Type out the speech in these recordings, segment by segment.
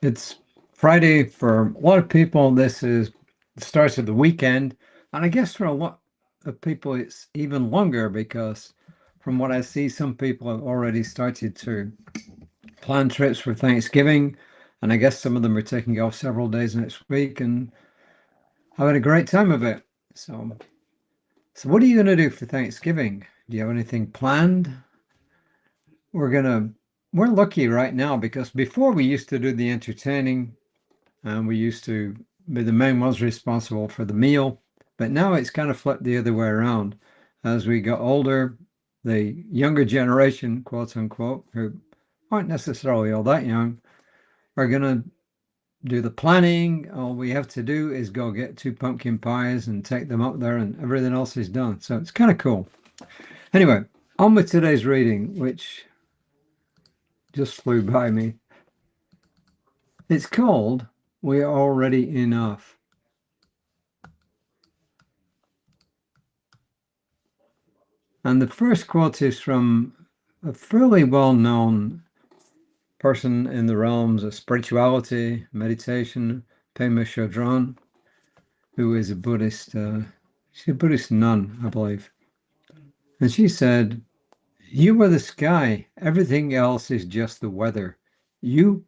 It's Friday for a lot of people. This is the start of the weekend. And I guess for a lot of people, it's even longer because from what I see, some people have already started to plan trips for Thanksgiving. And I guess some of them are taking off several days next week and having a great time of it. So what are you going to do for Thanksgiving? Do you have anything planned? We're lucky right now because before we used to do the entertaining. And we used to be the man was responsible for the meal, but now it's kind of flipped the other way around. As we got older, the younger generation, quote unquote, who aren't necessarily all that young, are going to do the planning. All we have to do is go get 2 pumpkin pies and take them up there, and everything else is done. So it's kind of cool. Anyway, on with today's reading, which just flew by me. It's called We Are Already Enough. And the first quote is from a fairly well-known person in the realms of spirituality, meditation, Pema Chodron, who is a Buddhist, she's a Buddhist nun, I believe. And she said, "You are the sky, everything else is just the weather. You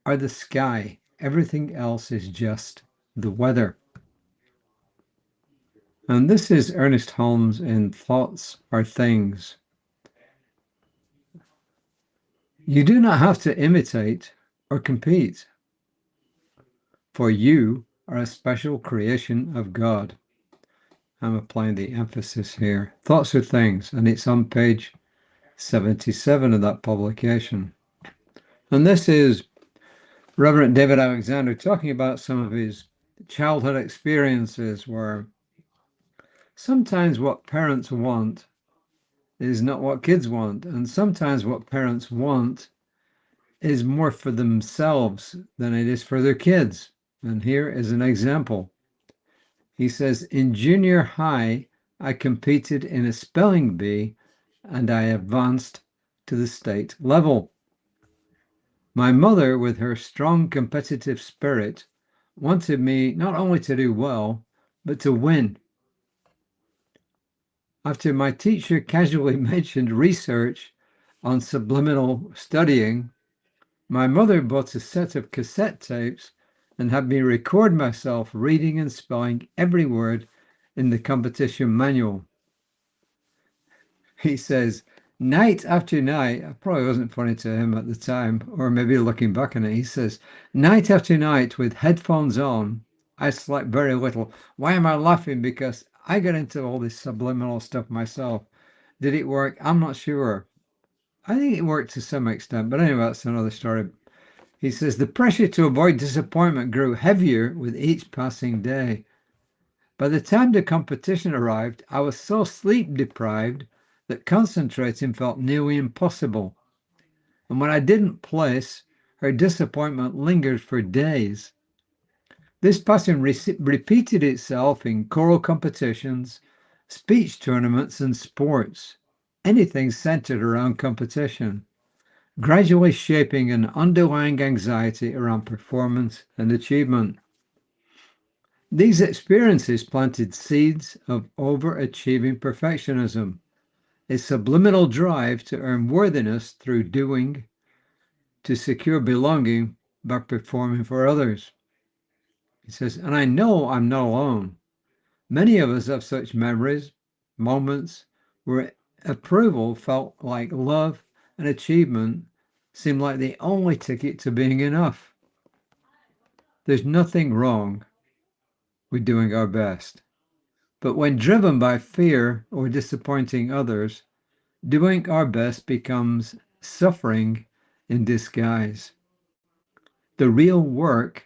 are the sky, everything else is just the weather." And this is Ernest Holmes in Thoughts Are Things. You do not have to imitate or compete, for you are a special creation of God. I'm applying the emphasis here. Thoughts are Things, and it's on page 77 of that publication. And this is Rev David Alexender talking about some of his childhood experiences where sometimes what parents want is not what kids want, and sometimes what parents want is more for themselves than it is for their kids. And here is an example. He says, in junior high, I competed in a spelling bee and I advanced to the state level. My mother, with her strong competitive spirit, wanted me not only to do well, but to win. After my teacher casually mentioned research on subliminal studying, my mother bought a set of cassette tapes and had me record myself reading and spelling every word in the competition manual. He says, night after night, it probably wasn't funny to him at the time, or maybe looking back on it, he says, night after night with headphones on, I slept very little. Why am I laughing? Because I got into all this subliminal stuff myself. Did it work? I'm not sure. I think it worked to some extent, but anyway, that's another story. He says, the pressure to avoid disappointment grew heavier with each passing day. By the time the competition arrived, I was so sleep deprived that concentrating felt nearly impossible. And when I didn't place, her disappointment lingered for days. This pattern repeated itself in choral competitions, speech tournaments, and sports, anything centered around competition, gradually shaping an underlying anxiety around performance and achievement. These experiences planted seeds of overachieving perfectionism, a subliminal drive to earn worthiness through doing, to secure belonging by performing for others. He says, and I know I'm not alone. Many of us have such memories, moments where approval felt like love and achievement seemed like the only ticket to being enough. There's nothing wrong with doing our best. But when driven by fear or disappointing others, doing our best becomes suffering in disguise. The real work,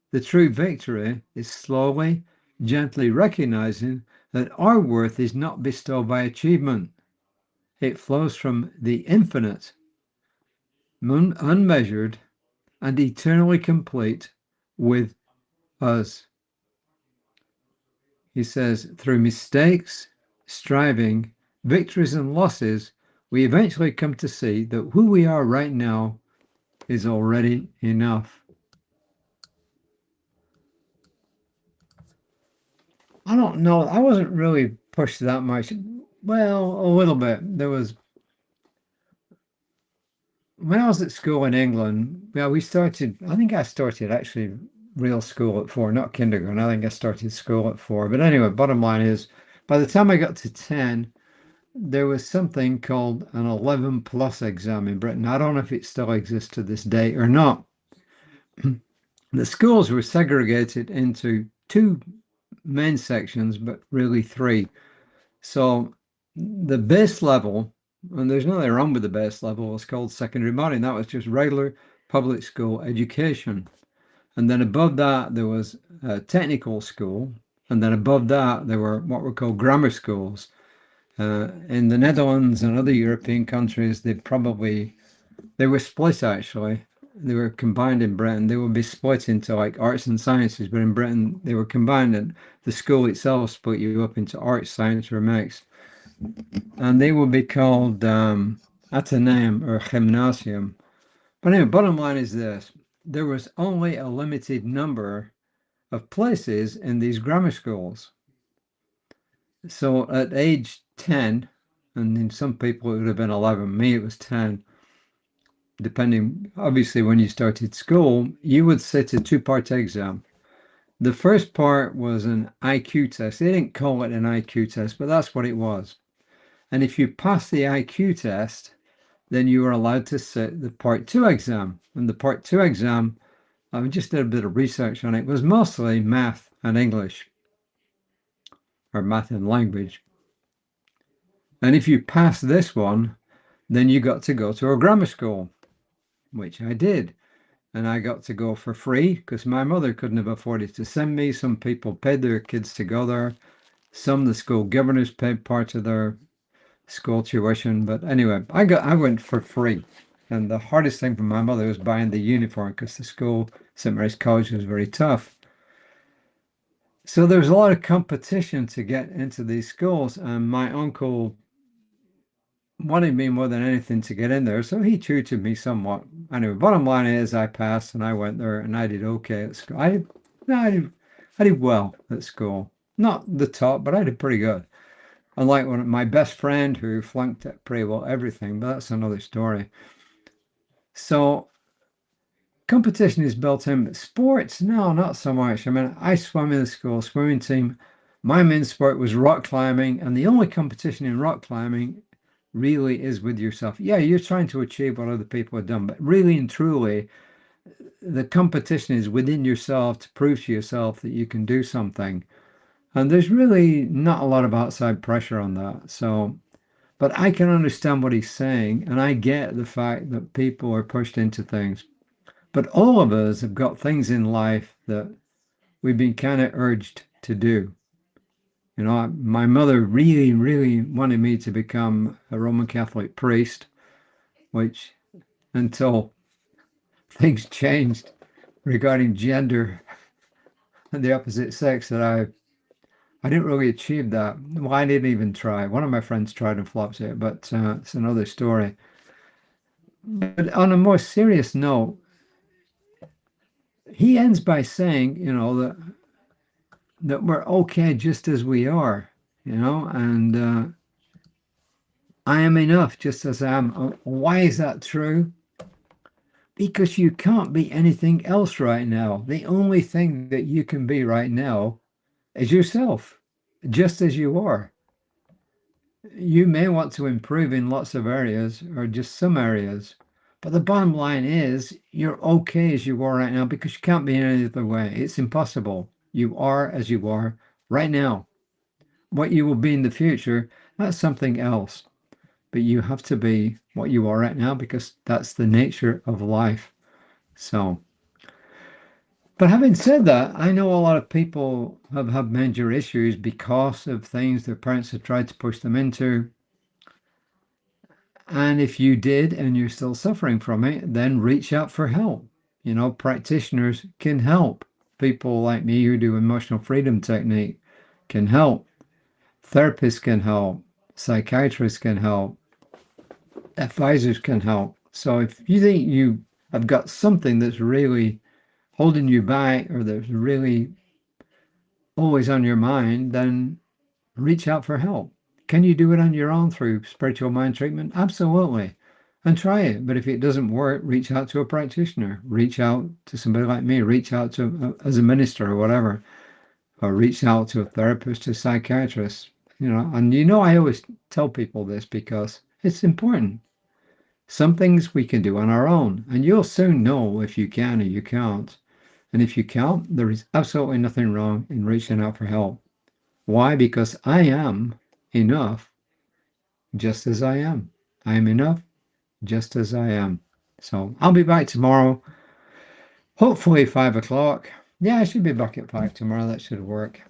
the true victory, is slowly, gently recognizing that our worth is not bestowed by achievement. It flows from the infinite, unmeasured, and eternally complete with us. He says, through mistakes, striving, victories, and losses, we eventually come to see that who we are right now is already enough. I don't know. I wasn't really pushed that much. Well, a little bit. There was when I was at school in England, yeah, we started, I think I started actually real school at 4, not kindergarten. I think I started school at 4. But anyway, bottom line is, by the time I got to 10, there was something called an 11 plus exam in Britain. I don't know if it still exists to this day or not. The schools were segregated into two main sections, but really three. So the base level, and there's nothing wrong with the base level, was called secondary modern. That was just regular public school education. And then above that, there was a technical school. And then above that, there were what were called grammar schools. In the Netherlands and other European countries, they were split actually. They were combined in Britain. They would be split into like arts and sciences, but in Britain they were combined, and the school itself split you up into arts, science, or mix. And they would be called Athenaeum or Gymnasium. But anyway, bottom line is this. There was only a limited number of places in these grammar schools. So at age 10, and in some people it would have been 11, me it was 10, depending, obviously, when you started school, you would sit a two-part exam. The first part was an IQ test. They didn't call it an IQ test, but that's what it was. And if you passed the IQ test, then you were allowed to sit the part 2 exam. And the part 2 exam, I just did a bit of research on it, was mostly math and English, or math and language. And if you passed this one, then you got to go to a grammar school, which I did. And I got to go for free because my mother couldn't have afforded to send me. Some people paid their kids to go there. Some, the school governors paid part of their school tuition. But anyway, I went for free. And the hardest thing for my mother was buying the uniform because the school, St. Mary's College, was very tough. So there was a lot of competition to get into these schools. And my uncle wanted me more than anything to get in there, so he tutored me somewhat. Anyway, bottom line is I passed and I went there and I did okay at school. I did well at school. Not the top, but I did pretty good. Unlike my best friend who flunked at pretty well everything, but that's another story. So competition is built in, but sports, no, not so much. I mean, I swam in the school swimming team. My main sport was rock climbing, and the only competition in rock climbing really is with yourself. Yeah, you're trying to achieve what other people have done, but really and truly, the competition is within yourself to prove to yourself that you can do something. And there's really not a lot of outside pressure on that. So, but I can understand what he's saying, and I get the fact that people are pushed into things. But all of us have got things in life that we've been kind of urged to do. You know, my mother really, really wanted me to become a Roman Catholic priest, which until things changed regarding gender and the opposite sex that I didn't really achieve that. Well, I didn't even try. One of my friends tried and flopped it, but it's another story. But on a more serious note, he ends by saying, you know, that we're okay just as we are, you know, and I am enough just as I am. Why is that true? Because you can't be anything else right now. The only thing that you can be right now is yourself, just as you are. You may want to improve in lots of areas or just some areas, but the bottom line is you're okay as you are right now because you can't be in any other way. It's impossible. You are as you are right now. What you will be in the future, that's something else. But you have to be what you are right now because that's the nature of life. So, but having said that, I know a lot of people have had major issues because of things their parents have tried to push them into. And if you did and you're still suffering from it, then reach out for help. You know, practitioners can help. People like me who do emotional freedom technique can help. Therapists can help. Psychiatrists can help. Advisors can help. So if you think you have got something that's really holding you back or that's really always on your mind, then reach out for help. Can you do it on your own through spiritual mind treatment? Absolutely. And try it. But if it doesn't work, reach out to a practitioner. Reach out to somebody like me. Reach out to as a minister or whatever. Or reach out to a therapist, a psychiatrist. And I always tell people this because it's important. Some things we can do on our own, and you'll soon know if you can or you can't. And if you can't, there is absolutely nothing wrong in reaching out for help. Why? Because I am enough just as I am. I am enough just as I am. So I'll be back tomorrow, hopefully 5 o'clock. Yeah, I should be back at 5 tomorrow. That should work.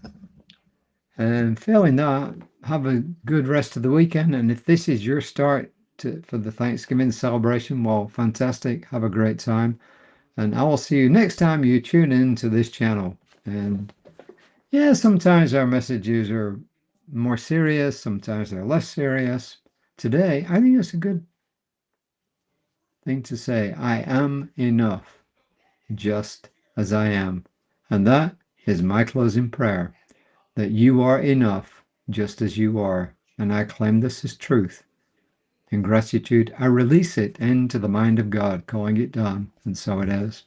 And failing that, have a good rest of the weekend. And if this is your start for the Thanksgiving celebration, well, fantastic. Have a great time. And I will see you next time you tune in to this channel. And yeah, sometimes our messages are more serious, sometimes they're less serious. Today, I think it's a good thing to say. I am enough, just as I am. And that is my closing prayer, that you are enough, just as you are. And I claim this as truth. In gratitude, I release it into the mind of God, calling it done. And so it is.